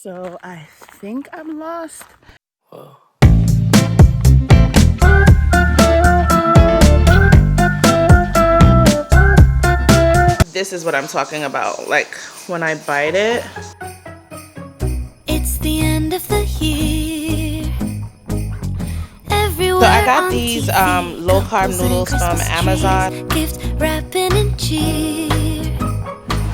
So I think I'm lost. Whoa. This is what I'm talking about. Like when I bite it. It's the end of the year. Everywhere So I got on these TV, low carb couples noodles and from Christmas Amazon. trees, gift wrapping and cheer.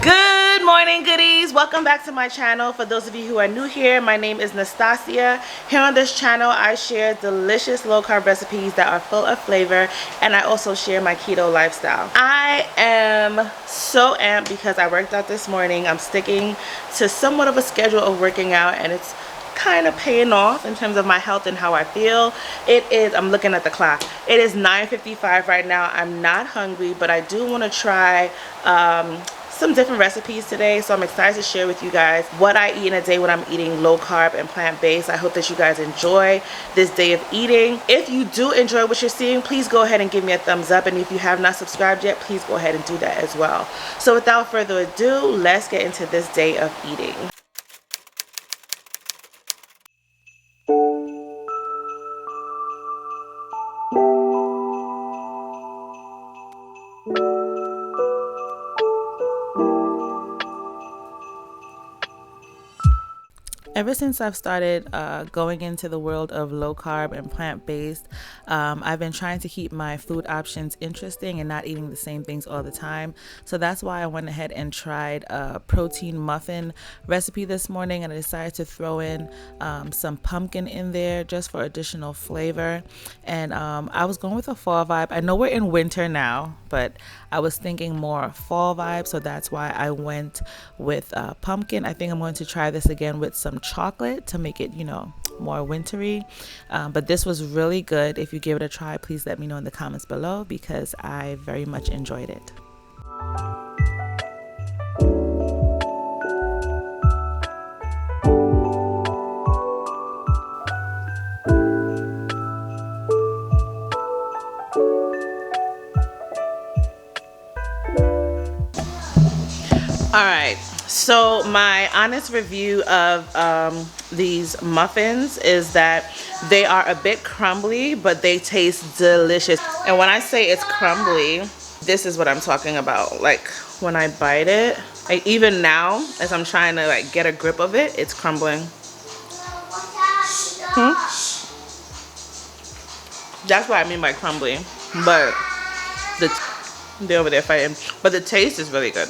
Good morning, goodies. Welcome back to my channel. For those of you who are new here, my name is Nastassja. Here on this channel, I share delicious low carb recipes that are full of flavor, and I also share my keto lifestyle. I am so amped because I worked out this morning. I'm sticking to somewhat of a schedule of working out, and it's kind of paying off in terms of my health and how I feel. I'm looking at the clock. It is 9:55 right now. I'm not hungry, but I do want to try some different recipes today, so I'm excited to share with you guys what I eat in a day when I'm eating low carb and plant-based. I hope that you guys enjoy this day of eating. If you do enjoy what you're seeing, please go ahead and give me a thumbs up, and if you have not subscribed yet, please go ahead and do that as well. So without further ado, let's get into this day of eating. Ever since I've started going into the world of low carb and plant-based, I've been trying to keep my food options interesting and not eating the same things all the time. So that's why I went ahead and tried a protein muffin recipe this morning, and I decided to throw in some pumpkin in there just for additional flavor. And I was going with a fall vibe. I know we're in winter now, but I was thinking more fall vibe, so that's why I went with pumpkin. I think I'm going to try this again with some chocolate to make it, more wintry. But this was really good. If you give it a try, please let me know in the comments below because I very much enjoyed it. All right, so my honest review of these muffins is that they are a bit crumbly, but they taste delicious. And when I say it's crumbly, this is what I'm talking about. Like when I bite it, even now as I'm trying to get a grip of it, it's crumbling. That's what I mean by crumbly. But they're over there fighting. But the taste is really good.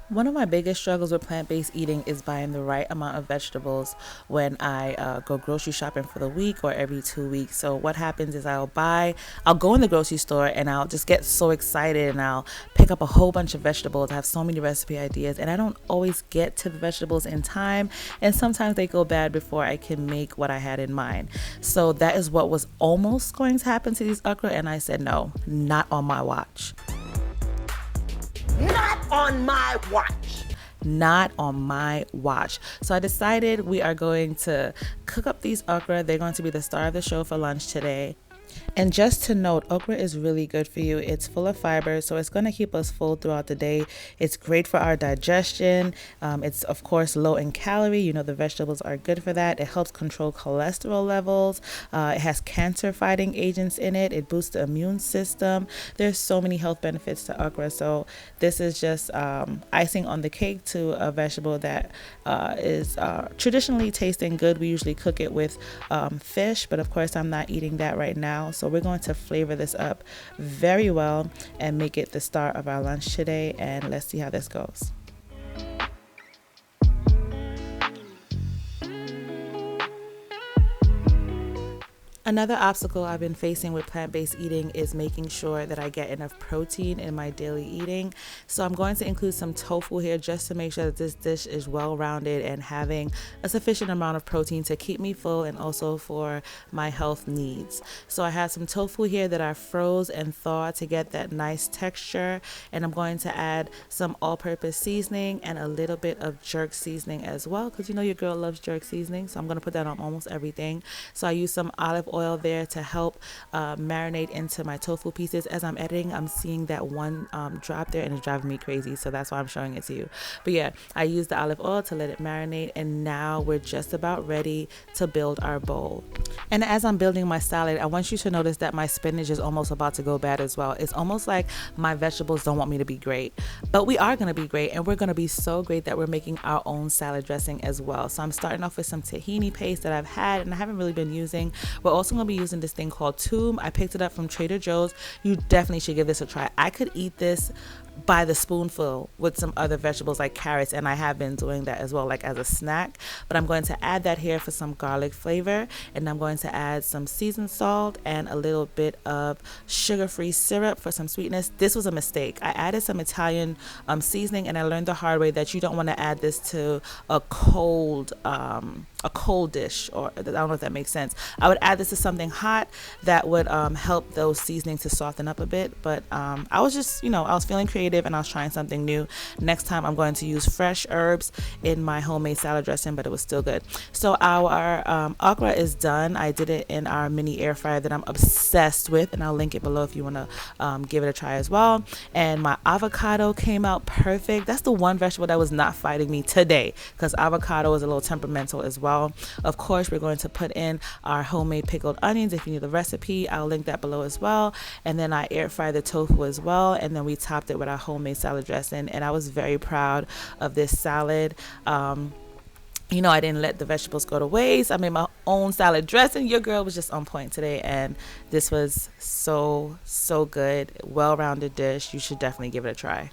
One of my biggest struggles with plant-based eating is buying the right amount of vegetables when I go grocery shopping for the week or every 2 weeks. So what happens is I'll go in the grocery store and I'll just get so excited and I'll pick up a whole bunch of vegetables. I have so many recipe ideas and I don't always get to the vegetables in time, and sometimes they go bad before I can make what I had in mind. So that is what was almost going to happen to these okra, and I said no, not on my watch. Not on my watch. Not on my watch. So I decided we are going to cook up these okra. They're going to be the star of the show for lunch today. And just to note, okra is really good for you. It's full of fiber, so it's going to keep us full throughout the day. It's great for our digestion. It's, of course, low in calorie. The vegetables are good for that. It helps control cholesterol levels. It has cancer-fighting agents in it. It boosts the immune system. There's so many health benefits to okra. So this is just icing on the cake to a vegetable that is traditionally tasting good. We usually cook it with fish, but of course, I'm not eating that right now. So we're going to flavor this up very well and make it the star of our lunch today, and let's see how this goes. Another obstacle I've been facing with plant-based eating is making sure that I get enough protein in my daily eating. So I'm going to include some tofu here just to make sure that this dish is well-rounded and having a sufficient amount of protein to keep me full and also for my health needs. So I have some tofu here that I froze and thawed to get that nice texture, and I'm going to add some all-purpose seasoning and a little bit of jerk seasoning as well, because your girl loves jerk seasoning, so I'm going to put that on almost everything. So I use some olive oil oil there to help marinate into my tofu pieces. As I'm editing, I'm seeing that one drop there and it's driving me crazy, so that's why I'm showing it to you. But yeah, I used the olive oil to let it marinate, and now we're just about ready to build our bowl. And as I'm building my salad, I want you to notice that my spinach is almost about to go bad as well. It's almost like my vegetables don't want me to be great, but we are going to be great, and we're going to be so great that we're making our own salad dressing as well. So I'm starting off with some tahini paste that I've had and I haven't really been using. We're also going to be using this thing called Toom. I picked it up from Trader Joe's. You definitely should give this a try. I could eat this by the spoonful with some other vegetables like carrots, and I have been doing that as well, like as a snack. But I'm going to add that here for some garlic flavor, and I'm going to add some seasoned salt and a little bit of sugar-free syrup for some sweetness. This was a mistake. I added some Italian seasoning, and I learned the hard way that you don't want to add this to a cold dish, or I don't know if that makes sense. I would add this to something hot that would help those seasonings to soften up a bit. But I was just, I was feeling creative and I was trying something new. Next time I'm going to use fresh herbs in my homemade salad dressing, but it was still good. So our okra is done. I did it in our mini air fryer that I'm obsessed with, and I'll link it below if you want to give it a try as well. And my avocado came out perfect. That's the one vegetable that was not fighting me today, because avocado is a little temperamental as well. Of course, we're going to put in our homemade pickled onions. If you need the recipe, I'll link that below as well. And then I air fried the tofu as well, and then we topped it with our homemade salad dressing, and I was very proud of this salad. I didn't let the vegetables go to waste. I made my own salad dressing. Your girl was just on point today, and this was so good. Well-rounded dish. You should definitely give it a try.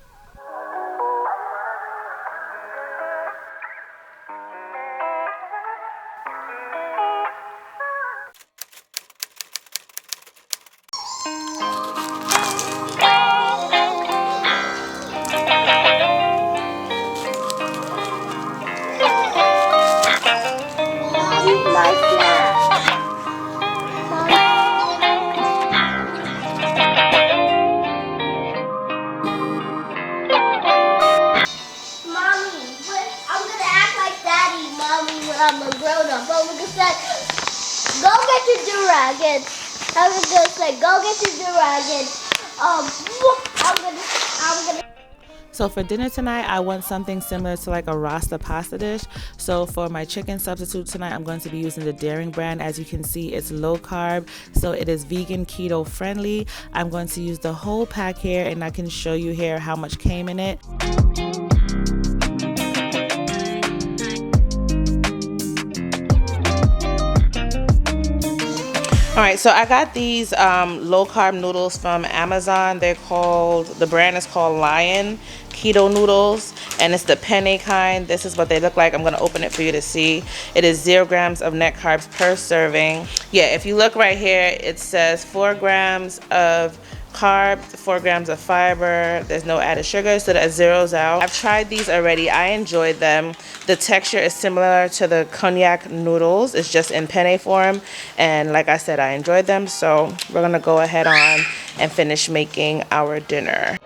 I'm a grown up. But we said, go get your do-rag. I was gonna say, go get your do-rag. I'm gonna. So for dinner tonight, I want something similar to like a Rasta pasta dish. So for my chicken substitute tonight, I'm going to be using the Daring brand. As you can see, it's low carb, so it is vegan, keto friendly. I'm going to use the whole pack here, and I can show you here how much came in it. All right, so I got these low carb noodles from Amazon. The brand is called Lion Keto Noodles, and it's the penne kind. This is what they look like. I'm gonna open it for you to see. It is 0 grams of net carbs per serving. Yeah, if you look right here, it says 4 grams of carbs, 4 grams of fiber. There's no added sugar, so that zeroes out. I've tried these already. I enjoyed them. The texture is similar to the cognac noodles. It's just in penne form, and like I said, I enjoyed them. So we're gonna go ahead on and finish making our dinner.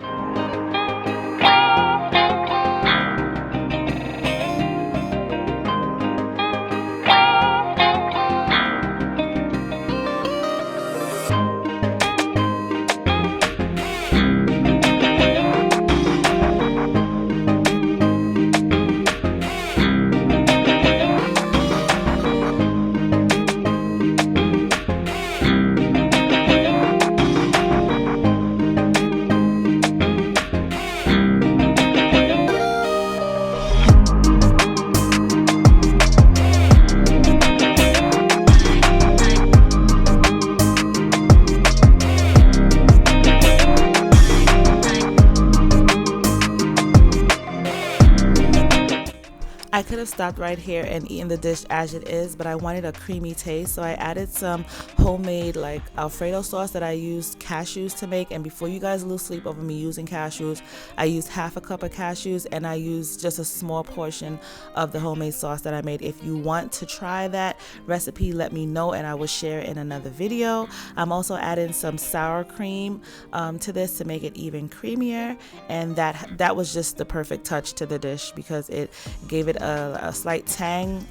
I could have stopped right here and eaten the dish as it is, but I wanted a creamy taste, so I added some homemade like Alfredo sauce that I used cashews to make. And before you guys lose sleep over me using cashews, I used half a cup of cashews, and I used just a small portion of the homemade sauce that I made. If you want to try that recipe, let me know and I will share it in another video. I'm also adding some sour cream to this to make it even creamier, and that was just the perfect touch to the dish because it gave it a a slight tang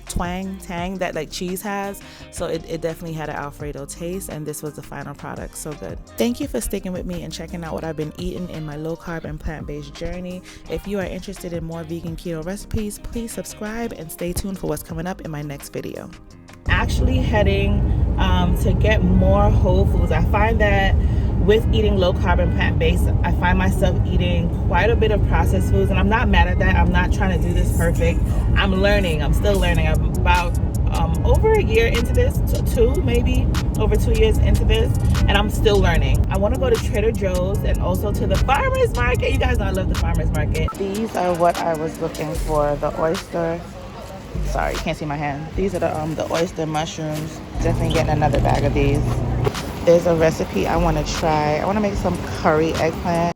that like cheese has. So it definitely had an Alfredo taste, and this was the final product. So good. Thank you for sticking with me and checking out what I've been eating in my low carb and plant-based journey. If you are interested in more vegan keto recipes, please subscribe and stay tuned for what's coming up in my next video. Actually heading to get more whole foods. I find that with eating low carb and plant-based, I find myself eating quite a bit of processed foods, and I'm not mad at that. I'm not trying to do this perfect. I'm learning. I'm still learning. I'm about over a year into this, maybe over 2 years into this, and I'm still learning. I want to go to Trader Joe's and also to the farmer's market. You guys know I love the farmer's market. These are what I was looking for, the oyster. Sorry, you can't see my hand. These are the oyster mushrooms. Definitely getting another bag of these. There's a recipe I want to try. I want to make some curry eggplant.